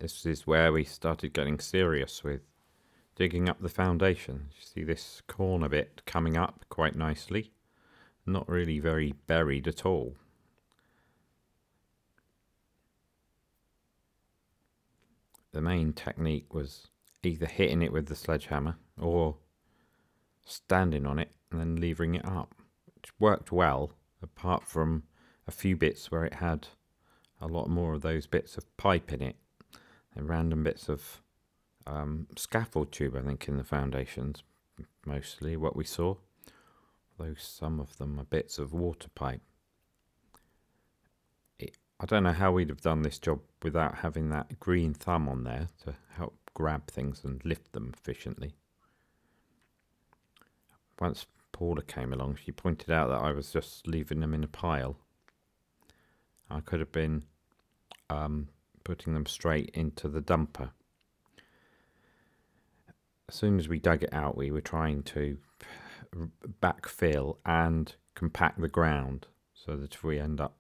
This is where we started getting serious with digging up the foundation. You see this corner bit coming up quite nicely. Not really very buried at all. The main technique was either hitting it with the sledgehammer or standing on it and then levering it up, which worked well, apart from a few bits where it had a lot more of those bits of pipe in it and random bits of scaffold tube, I think, in the foundations, mostly what we saw, though some of them are bits of water pipe. I don't know how we'd have done this job without having that green thumb on there to help grab things and lift them efficiently. Once Paula came along, she pointed out that I was just leaving them in a pile. I could have been putting them straight into the dumper. As soon as we dug it out, we were trying to backfill and compact the ground so that if we end up,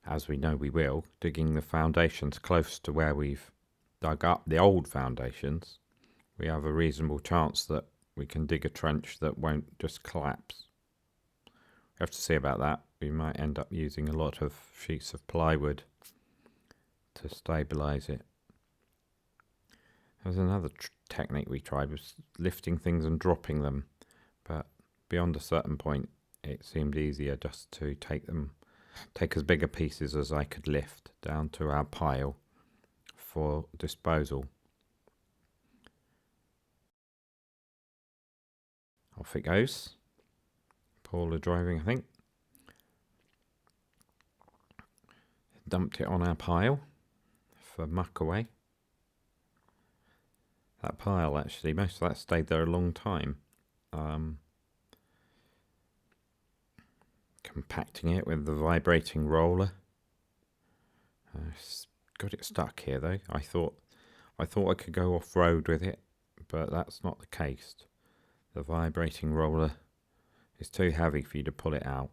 as we know we will, digging the foundations close to where we've dug up the old foundations, we have a reasonable chance that we can dig a trench that won't just collapse. We have to see about that. We might end up using a lot of sheets of plywood to stabilise it. There was another technique we tried, was lifting things and dropping them, but beyond a certain point it seemed easier just to take as big a pieces as I could lift down to our pile for disposal. Off it goes. Paula driving, I think. Dumped it on our pile for muck away. That pile, actually, most of that stayed there a long time. Compacting it with the vibrating roller. Got it stuck here though. I thought I could go off-road with it, but that's not the case. The vibrating roller is too heavy for you to pull it out,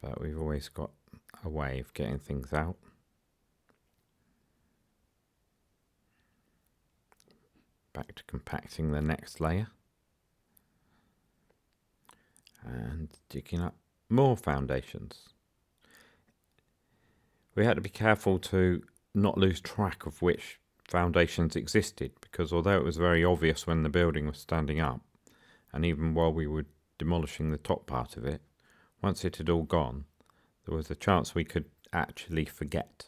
but we've always got a way of getting things out. Back to compacting the next layer and digging up more foundations. We had to be careful to not lose track of which foundations existed, because although it was very obvious when the building was standing up, and even while we were demolishing the top part of it, once it had all gone, there was a chance we could actually forget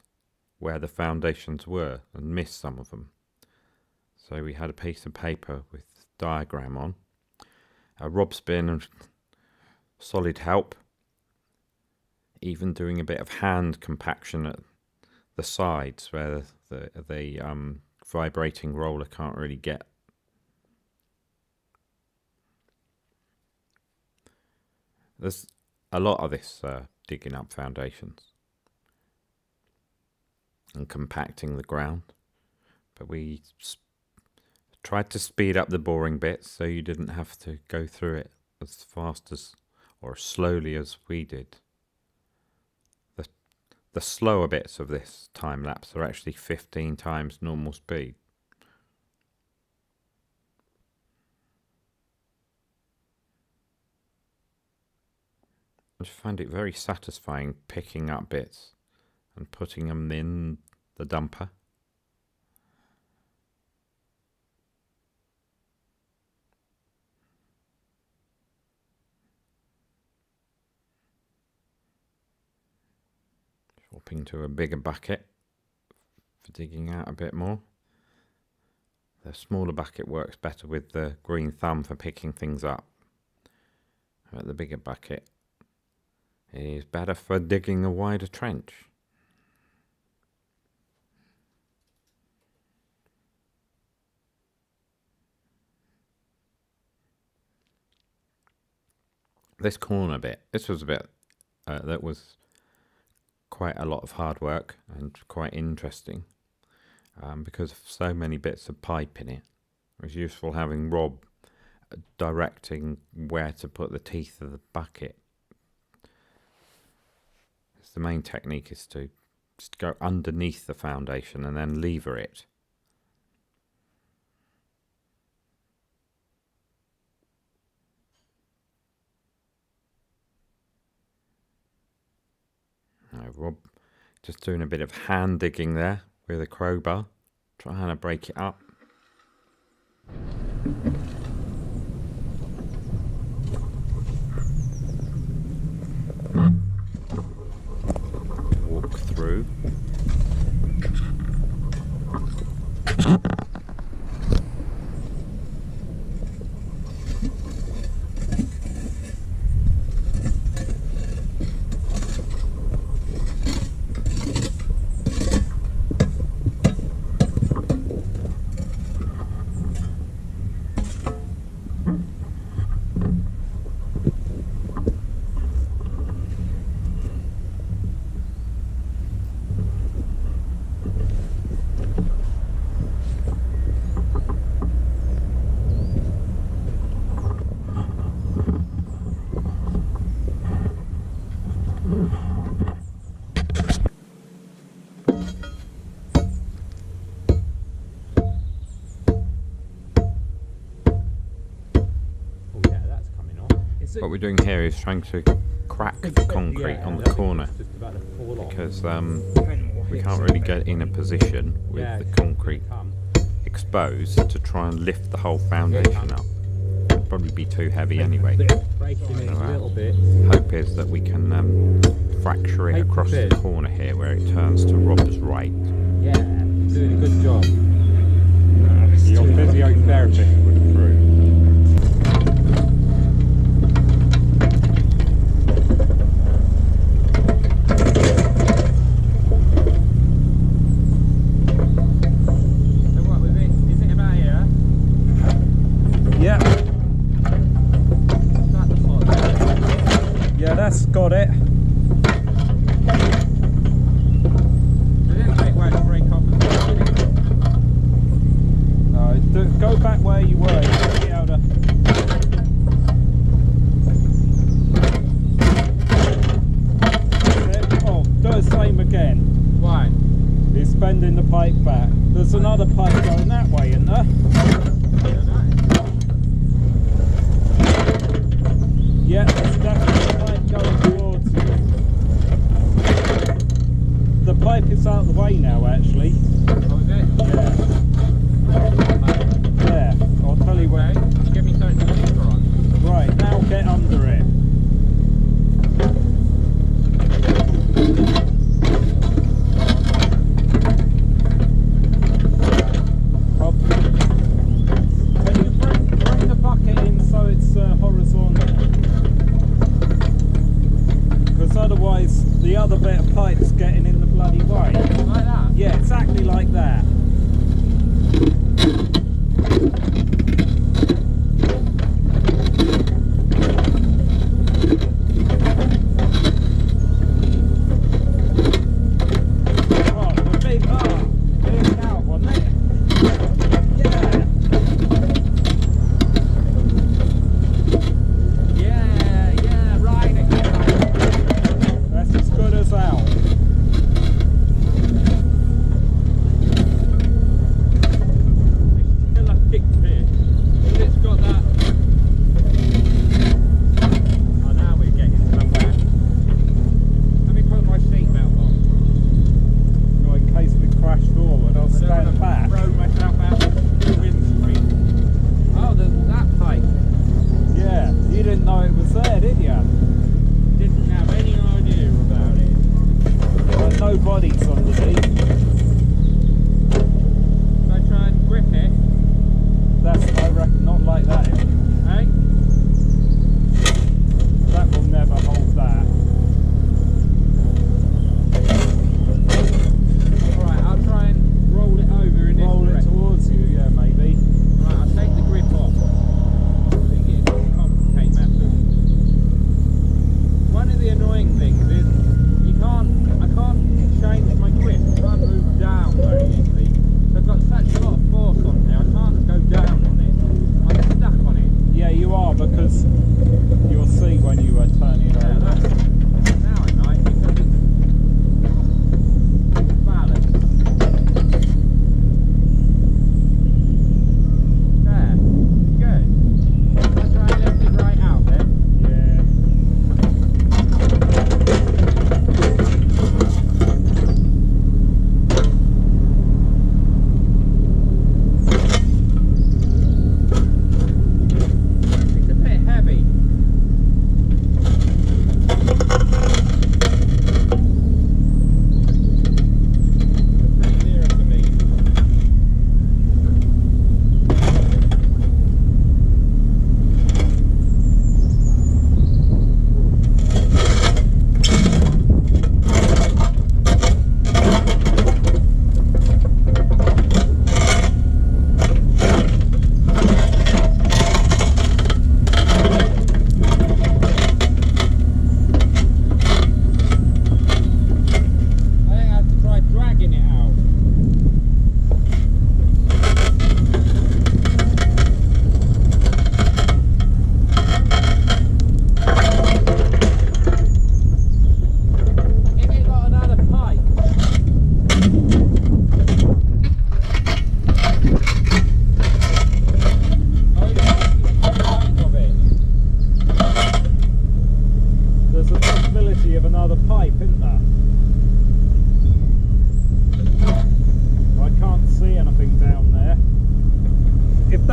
where the foundations were and miss some of them. So we had a piece of paper with diagram on, a rod spin and solid help, even doing a bit of hand compaction at the sides where the vibrating roller can't really get. There's a lot of this digging up foundations and compacting the ground, but we tried to speed up the boring bits so you didn't have to go through it as fast as or as slowly as we did. The slower bits of this time lapse are actually 15 times normal speed. I just find it very satisfying picking up bits and putting them in the dumper. Swapping to a bigger bucket for digging out a bit more. The smaller bucket works better with the green thumb for picking things up, but the bigger bucket is better for digging a wider trench. This corner bit, this was a bit that was quite a lot of hard work and quite interesting because of so many bits of pipe in it. It was useful having Rob directing where to put the teeth of the bucket. The main technique is to just go underneath the foundation and then lever it. Now Rob just doing a bit of hand digging there with a crowbar, trying to break it up. Walk through. What we're doing here is trying to crack the concrete on the corner, because we can't really get in a position with the concrete exposed to try and lift the whole foundation up. It'd probably be too heavy anyway. So, hope is that we can fracture it across the corner here where it turns to Rob's right. Yeah, doing a good job. Your physiotherapist would approve. That's got it. No, go back where you were. You should be able to. Oh, do the same again. Why? He's bending the pipe back. There's another pipe going that way, isn't there? Yeah, there's definitely a pipe going towards you. The pipe is out of the way now, actually. Oh, is it? Yeah. Yeah, I'll tell you where. Give me something to lever on. Right, now get under it. Can you bring the bucket in so it's horizontal? Because otherwise the other bit of pipe's getting in the bloody way. Like that? Yeah.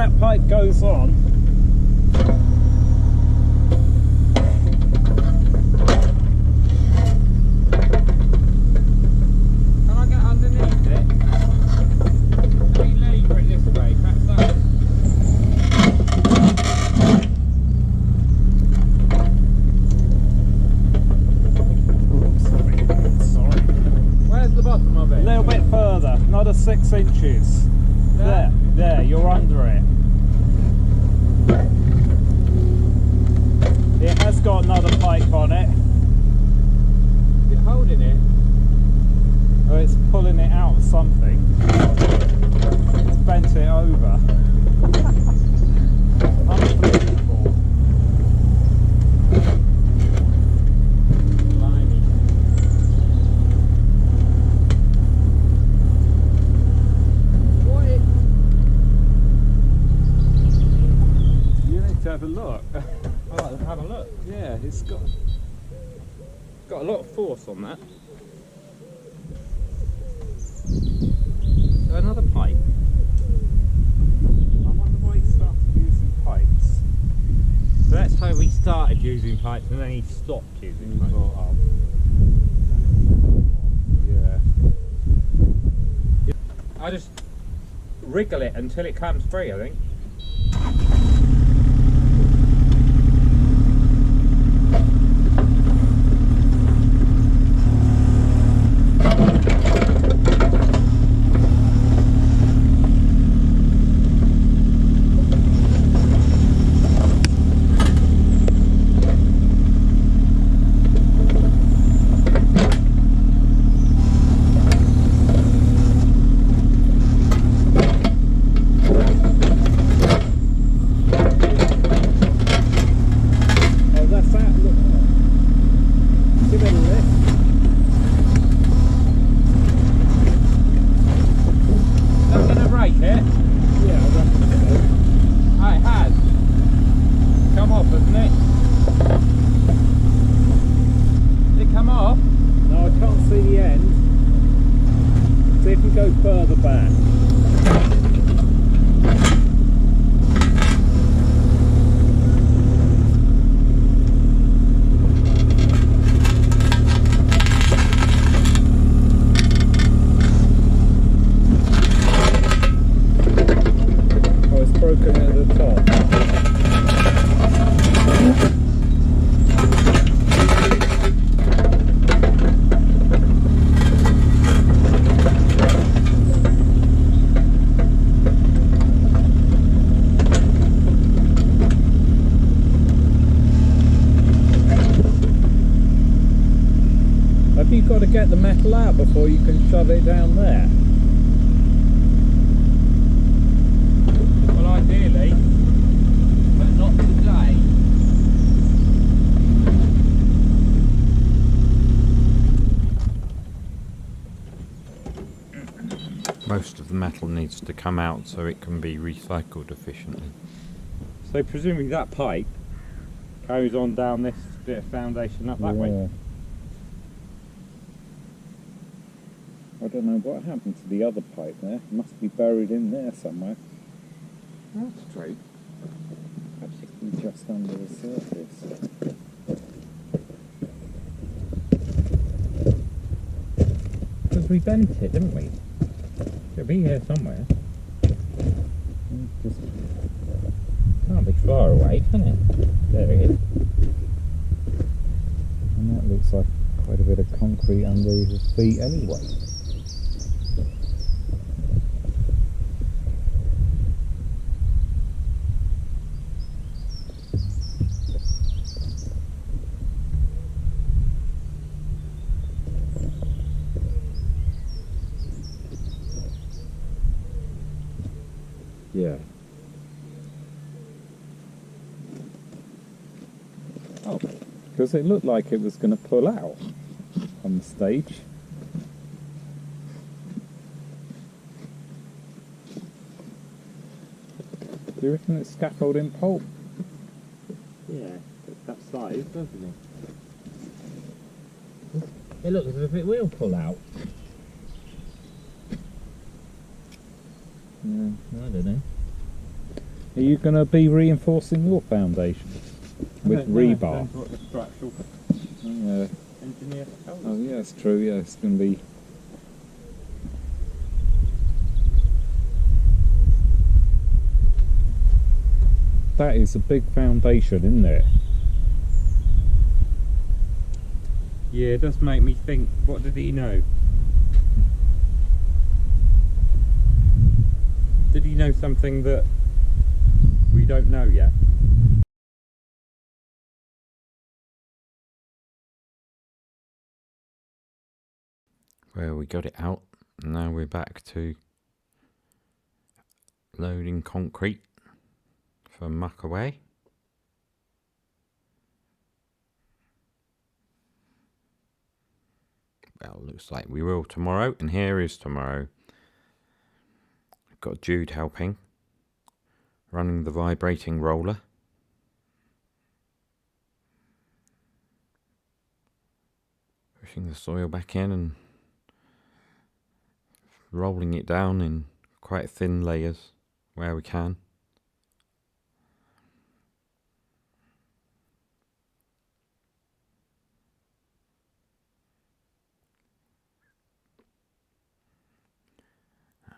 that pipe goes on, Can I get underneath it? Let me lever it this way, perhaps that. sorry, Where's the bottom of a it? little bit further, another 6 inches. There, you're under it. It has got another pipe on it. Is it holding it? Oh, it's pulling it out of something. It's bent it over. Unbelievable. Blimey. What it... You need to have a look. I'd like to have a look. Yeah, it's got Got a lot of force on that. So another pipe. I wonder why he started using pipes. So that's how we started using pipes and then he stopped using pipes. Yeah. I just wriggle it until it comes free, I think. Go further back. Oh, it's broken at the top. You've got to get the metal out before you can shove it down there. Well, ideally, but not today. Most of the metal needs to come out so it can be recycled efficiently. So presumably that pipe carries on down this bit of foundation up that way. I don't know what happened to the other pipe there. It must be buried in there somewhere. That's true. Perhaps it can be just under the surface. Because we bent it, didn't we? It'll be here somewhere. Just Can't be far away, can it? There it is. and that looks like quite a bit of concrete under his feet anyway. Yeah. Oh, because it looked like it was going to pull out on the stage. Do you reckon it's scaffolding pulp? Yeah, that size, doesn't it? It looks as if it will pull out. Yeah. I don't know. Are you going to be reinforcing your foundations with rebar? Depends what the structural Yeah. engineer tells Oh us. yeah, it's true. Yeah, it's going to be. That is a big foundation, isn't it? Yeah, it does make me think, what did he know? Did he know something that we don't know yet? Well, we got it out. Now we're back to loading concrete for muck away. Well, looks like we will tomorrow, and here is tomorrow. I've got Jude helping, running the vibrating roller. Pushing the soil back in and rolling it down in quite thin layers where we can.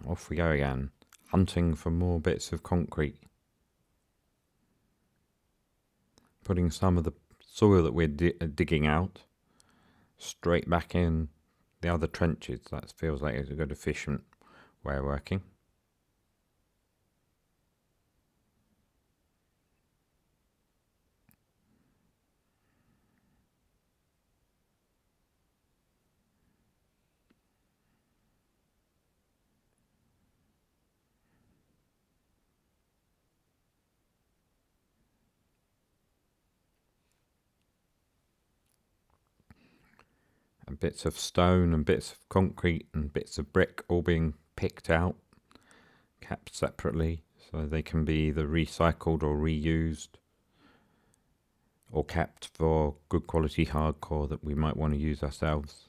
Off we go again, hunting for more bits of concrete. Putting some of the soil that we're digging out straight back in the other trenches. That feels like it's a good efficient way of working. And bits of stone and bits of concrete and bits of brick all being picked out, kept separately so they can be either recycled or reused, or kept for good quality hardcore that we might want to use ourselves.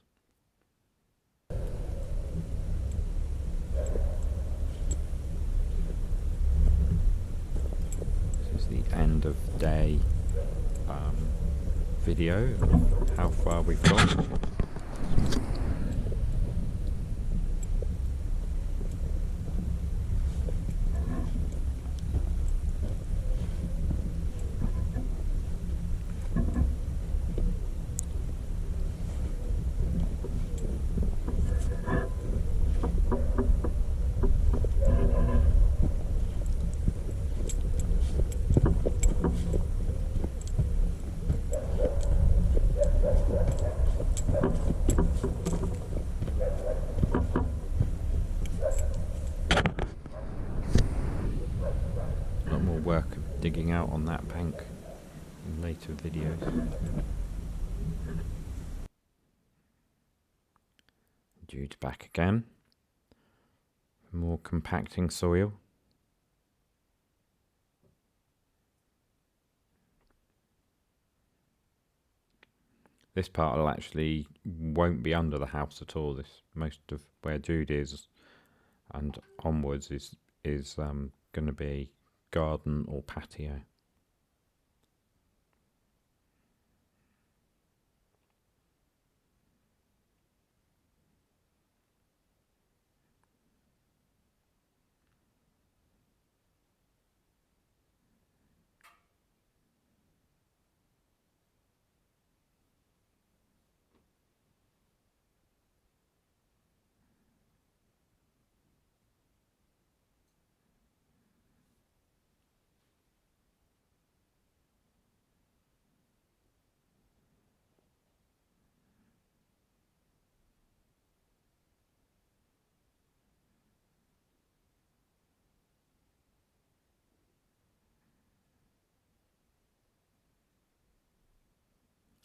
This is the end of day video of how far we've gone. A lot more work digging out on that bank in later videos. Jude's back again. More compacting soil. This part will actually won't be under the house at all. This most of where Jude is and onwards is going to be garden or patio.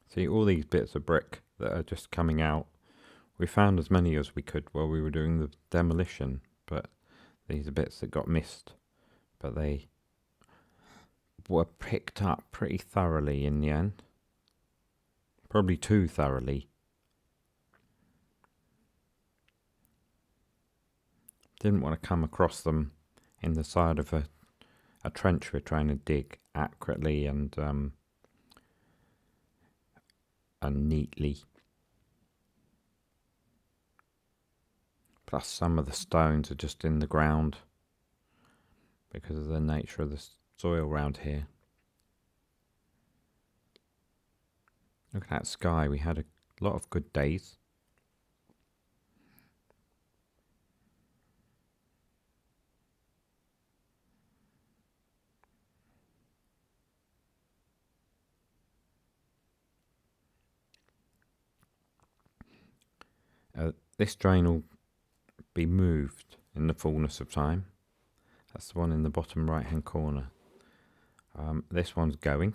See, all these bits of brick that are just coming out, we found as many as we could while we were doing the demolition, but these are bits that got missed, but they were picked up pretty thoroughly in the end. Probably too thoroughly. Didn't want to come across them in the side of a a trench we're trying to dig accurately and neatly. Plus some of the stones are just in the ground because of the nature of the soil around here. Look at that sky, we had a lot of good days. This drain will be moved in the fullness of time. That's the one in the bottom right hand corner. This one's going.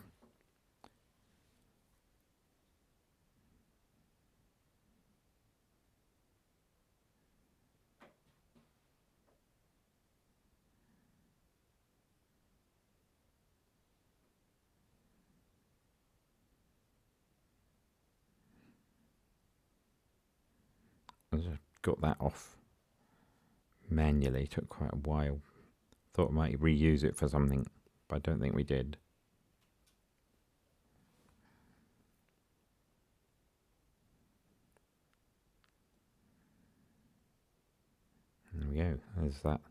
I got that off manually, took quite a while. Thought I might reuse it for something, but I don't think we did. There we go, there's that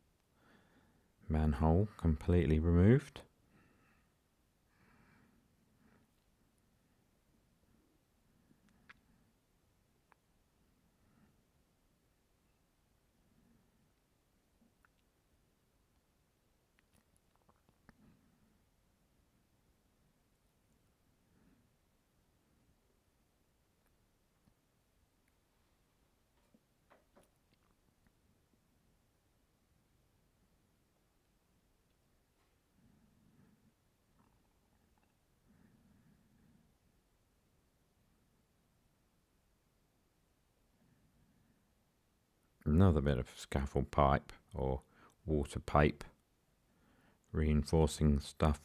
manhole completely removed. Another bit of scaffold pipe or water pipe, reinforcing stuff.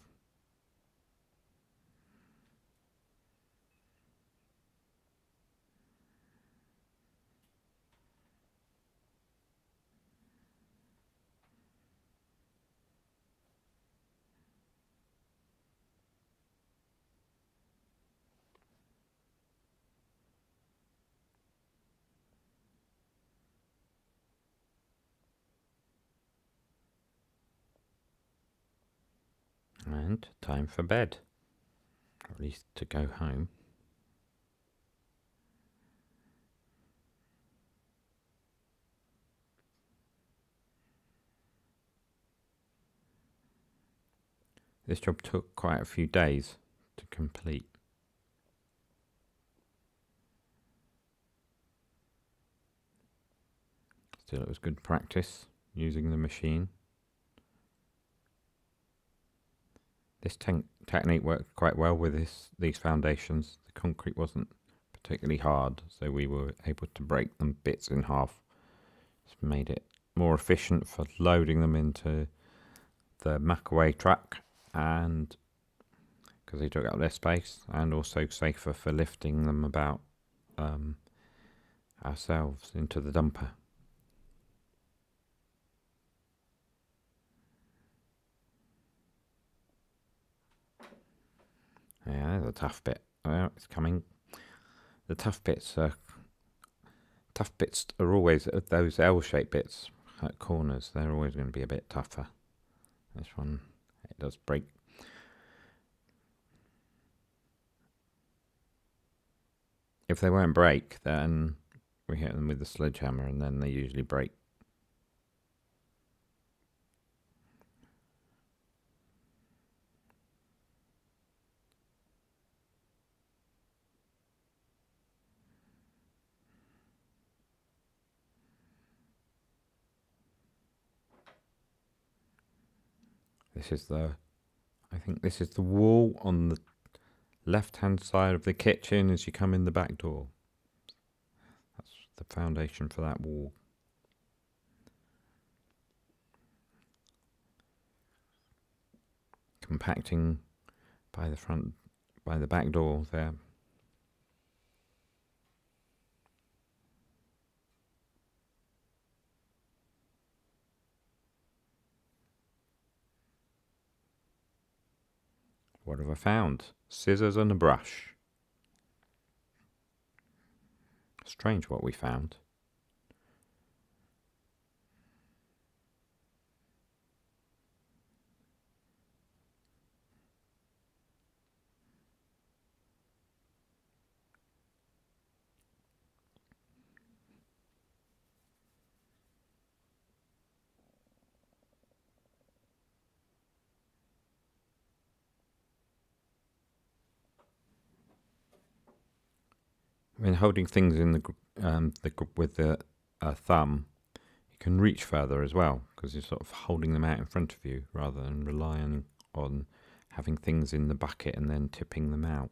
And time for bed, or at least to go home. This job took quite a few days to complete. Still, it was good practice using the machine. This technique worked quite well with these foundations. The concrete wasn't particularly hard, so we were able to break them bits in half. It's made it more efficient for loading them into the Mackaway truck, and because they took up less space, and also safer for lifting them about ourselves into the dumper. Yeah, there's a tough bit. Well, it's coming. The tough bits are always those L-shaped bits at corners. They're always going to be a bit tougher. This one, it does break. If they won't break, then we hit them with the sledgehammer, and then they usually break. I think this is the wall on the left-hand side of the kitchen as you come in the back door. That's the foundation for that wall. Compacting by the back door there. What have I found? Scissors and a brush. Strange what we found. When holding things in with the thumb, you can reach further as well because you're sort of holding them out in front of you rather than relying on having things in the bucket and then tipping them out.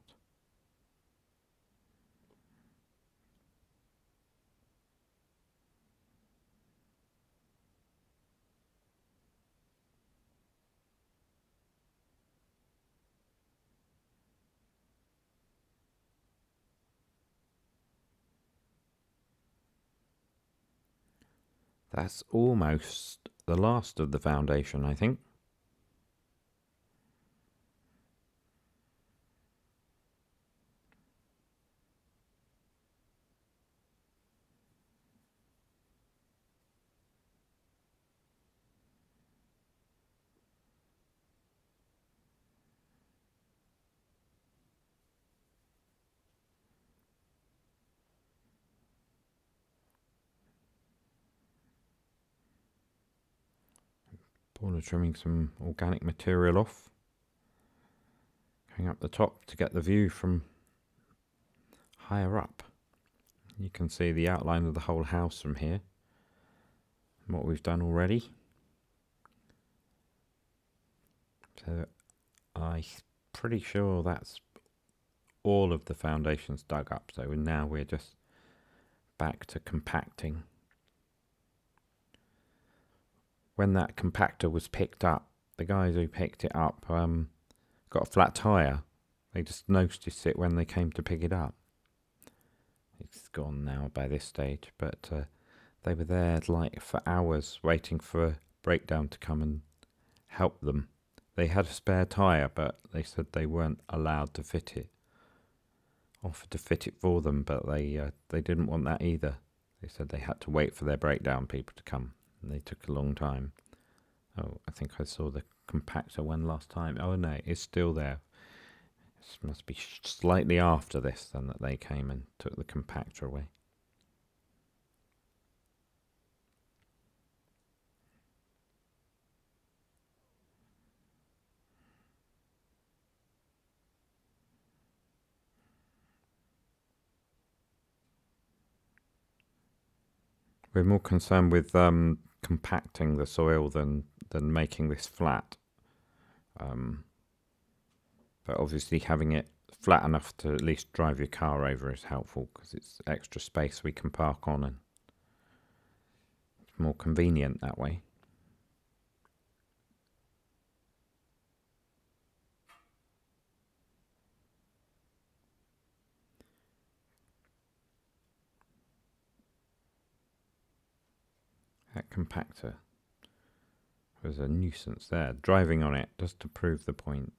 That's almost the last of the foundation, I think. Paula trimming some organic material off. Going up the top to get the view from higher up. You can see the outline of the whole house from here. And what we've done already. So I'm pretty sure that's all of the foundations dug up. So now we're just back to compacting. When that compactor was picked up, the guys who picked it up got a flat tire. They just noticed it when they came to pick it up. It's gone now by this stage, but they were there like for hours waiting for a breakdown to come and help them. They had a spare tire, but they said they weren't allowed to fit it. Offered to fit it for them, but they didn't want that either. They said they had to wait for their breakdown people to come, and they took a long time. Oh, I think I saw the compactor one last time. Oh no, it's still there. It must be slightly after this then that they came and took the compactor away. We're more concerned with compacting the soil than making this flat. But obviously having it flat enough to at least drive your car over is helpful because it's extra space we can park on and it's more convenient that way. That compactor was a nuisance there. Driving on it, just to prove the point,